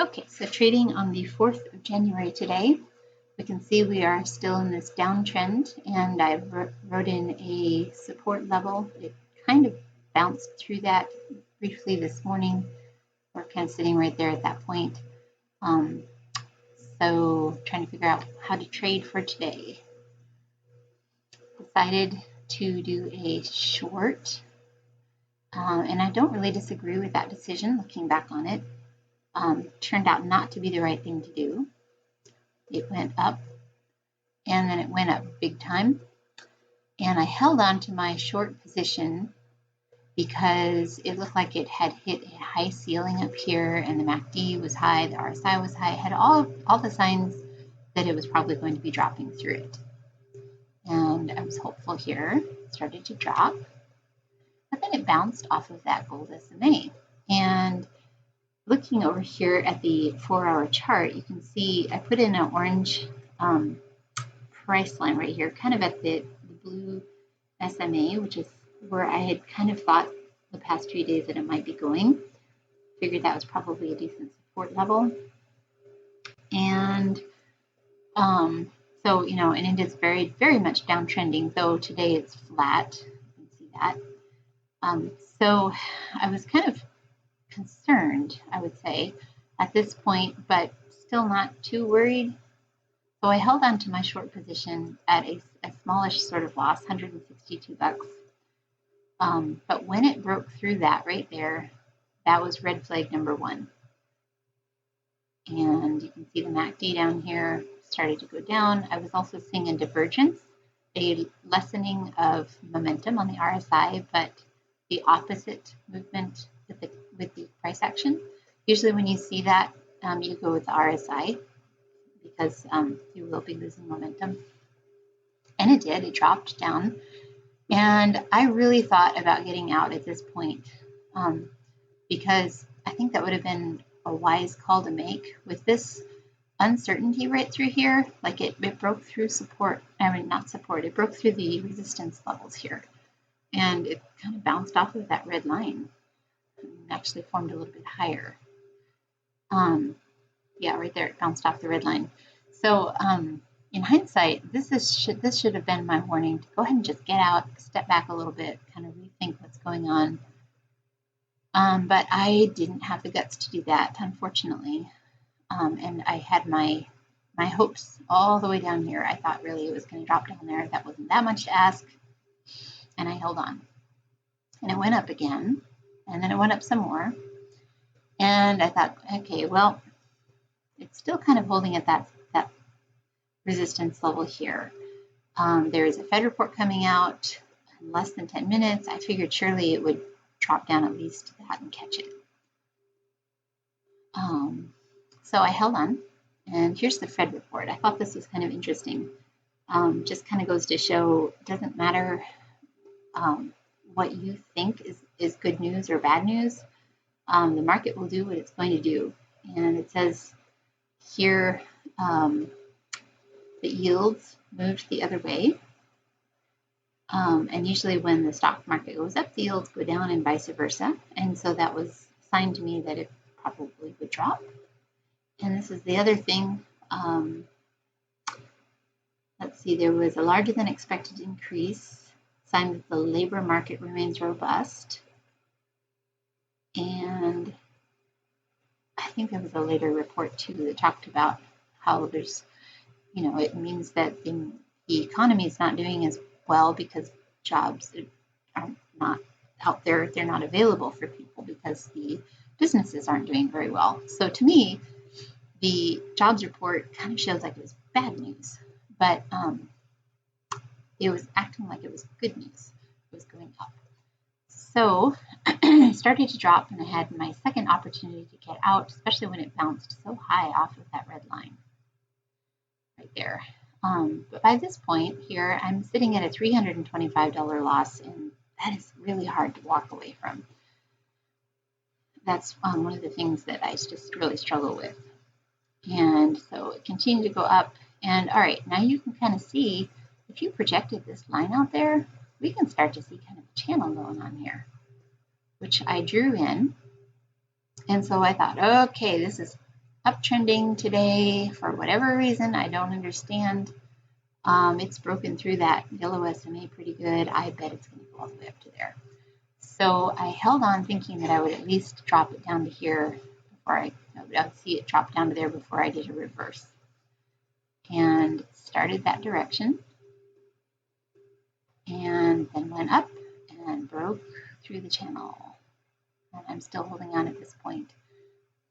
Okay, so trading on the 4th of January today, we can see we are still in this downtrend, and I wrote in a support level. It kind of bounced through that briefly this morning. We're kind of sitting right there at that point. So trying to figure out how to trade for today. Decided to do a short, and I don't really disagree with that decision looking back on it. Turned out not to be the right thing to do. It went up, and then it went up big time. And I held on to my short position because it looked like it had hit a high ceiling up here, and the MACD was high, the RSI was high. It had all the signs that it was probably going to be dropping through it. And I was hopeful here. It started to drop, but then it bounced off of that gold SMA. And looking over here at the 4-hour chart, you can see I put in an orange price line right here, kind of at the blue SMA, which is where I had kind of thought the past 3 days that it might be going. Figured that was probably a decent support level. And so, and it is very, very much downtrending, though today it's flat. You can see that. So I was kind of concerned, I would say, at this point, but still not too worried. So I held on to my short position at a smallish sort of loss, $162. But when it broke through that right there, that was red flag number 1. And you can see the MACD down here started to go down. I was also seeing a divergence, a lessening of momentum on the RSI, but the opposite movement with the price action. Usually when you see that, you go with the RSI because you will be losing momentum. And it did. It dropped down. And I really thought about getting out at this point because I think that would have been a wise call to make with this uncertainty right through here. Like it broke through support. I mean, not support. It broke through the resistance levels here. And it kind of bounced off of that red line and actually formed a little bit higher. Yeah, right there, it bounced off the red line. So in hindsight, this should have been my warning to go ahead and just get out, step back a little bit, kind of rethink what's going on. But I didn't have the guts to do that, unfortunately. And I had my hopes all the way down here. I thought really it was going to drop down there. That wasn't that much to ask. And I held on. And it went up again. And then it went up some more. And I thought, okay, well, it's still kind of holding at that resistance level here. There is a Fed report coming out in less than 10 minutes. I figured surely it would drop down at least to that and catch it. So I held on, and here's the Fed report. I thought this was kind of interesting. Just kind of goes to show it doesn't matter what you think is good news or bad news. The market will do what it's going to do. And it says here that yields moved the other way. And usually when the stock market goes up, the yields go down and vice versa. And so that was a sign to me that it probably would drop. And this is the other thing. Let's see, there was a larger than expected increase, sign that the labor market remains robust. And I think there was a later report too that talked about how there's, it means that the economy is not doing as well because jobs are not out there. They're not available for people because the businesses aren't doing very well. So to me, the jobs report kind of shows like it was bad news, but it was acting like it was good news. It was going up. So it started to drop, and I had my second opportunity to get out, especially when it bounced so high off of that red line right there. But by this point here, I'm sitting at a $325 loss, and that is really hard to walk away from. That's one of the things that I just really struggle with. And so it continued to go up. And all right, now you can kind of see, if you projected this line out there, we can start to see kind of a channel going on here, which I drew in. And so I thought, okay, this is uptrending today for whatever reason. I don't understand. It's broken through that yellow SMA pretty good. I bet it's going to go all the way up to there. So I held on thinking that I would at least drop it down to here before I would see it drop down to there before I did a reverse. And started that direction and then went up and broke through the channel. And I'm still holding on at this point.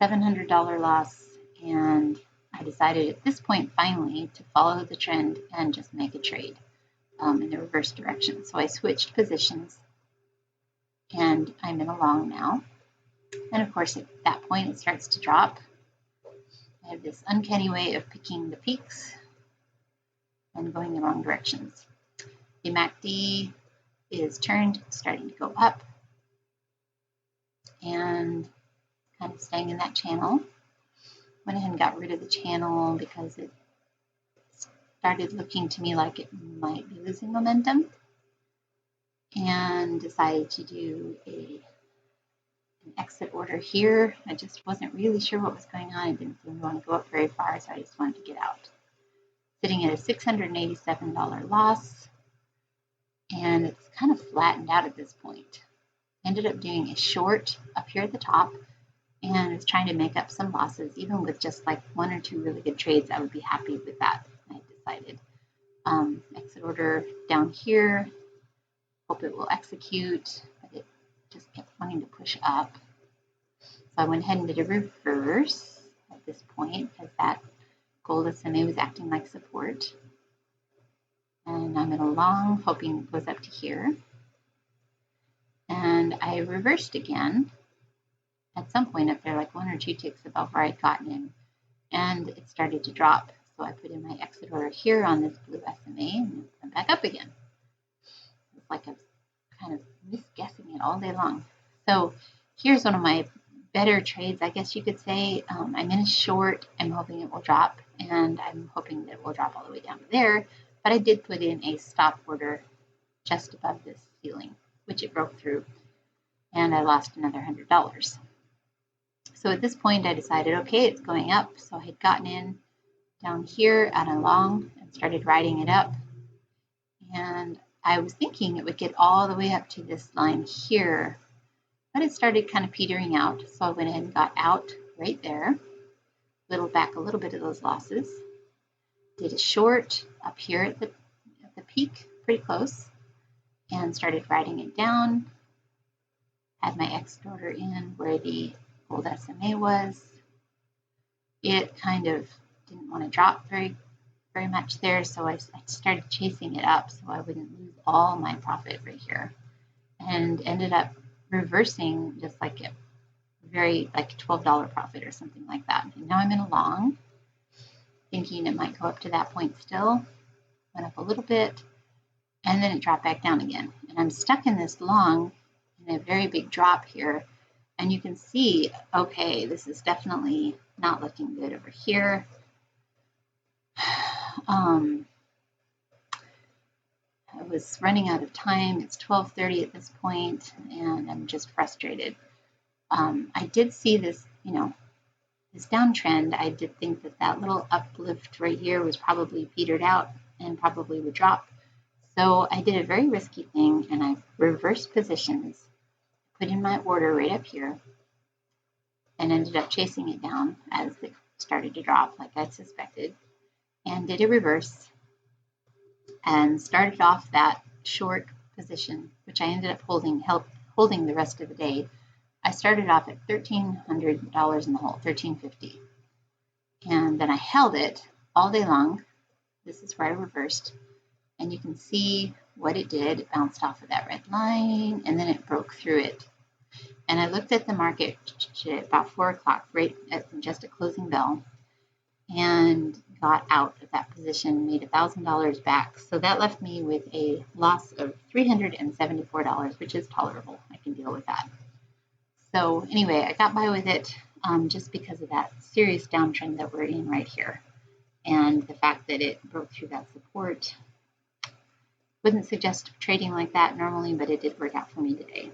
$700 loss, and I decided at this point finally to follow the trend and just make a trade in the reverse direction. So I switched positions and I'm in a long now. And of course at that point it starts to drop. I have this uncanny way of picking the peaks and going the wrong directions. The MACD is turned, starting to go up and kind of staying in that channel. Went ahead and got rid of the channel because it started looking to me like it might be losing momentum, and decided to do an exit order here. I just wasn't really sure what was going on. I didn't really want to go up very far, so I just wanted to get out. Sitting at a $687 loss, and it's kind of flattened out at this point. Ended up doing a short up here at the top, and was trying to make up some losses. Even with just like 1 or 2 really good trades, I would be happy with that. I decided exit order down here. Hope it will execute, but it just kept wanting to push up. So I went ahead and did a reverse at this point, as that gold SMA was acting like support. And I'm in a long, hoping it goes up to here. And I reversed again at some point up there, like 1 or 2 ticks above where I'd gotten in, and it started to drop. So I put in my exit order here on this blue SMA and went back up again. It's like I was kind of misguessing it all day long. So here's one of my better trades, I guess you could say. I'm in a short. I'm hoping it will drop, and I'm hoping that it will drop all the way down to there. But I did put in a stop order just above this ceiling, which it broke through, and I lost another $100. So at this point I decided, okay, it's going up. So I had gotten in down here at a long and started riding it up. And I was thinking it would get all the way up to this line here, but it started kind of petering out. So I went ahead and got out right there, whittled back a little bit of those losses, did a short up here at the peak, pretty close, and started riding it down. Had my exit order in where the gold SMA was. It kind of didn't want to drop very much there, so I started chasing it up so I wouldn't lose all my profit right here, and ended up reversing just like a very like $12 profit or something like that. And now I'm in a long, thinking it might go up to that point still. Went up a little bit, and then it dropped back down again. And I'm stuck in this long in a very big drop here. And you can see, okay, this is definitely not looking good over here. I was running out of time. It's 12:30 at this point, and I'm just frustrated. I did see this, this downtrend. I did think that that little uplift right here was probably petered out and probably would drop. So I did a very risky thing, and I reversed positions, put in my order right up here, and ended up chasing it down as it started to drop like I suspected, and did a reverse and started off that short position, which I ended up holding the rest of the day. I started off at $1,300 in the hole, $1,350, and then I held it all day long. This is where I reversed, and you can see what it did. It bounced off of that red line, and then it broke through it. And I looked at the market at about 4 o'clock, right at just a closing bell, and got out of that position, made $1,000 back. So that left me with a loss of $374, which is tolerable. I can deal with that. So anyway, I got by with it just because of that serious downtrend that we're in right here, and the fact that it broke through that support. Wouldn't suggest trading like that normally, but it did work out for me today.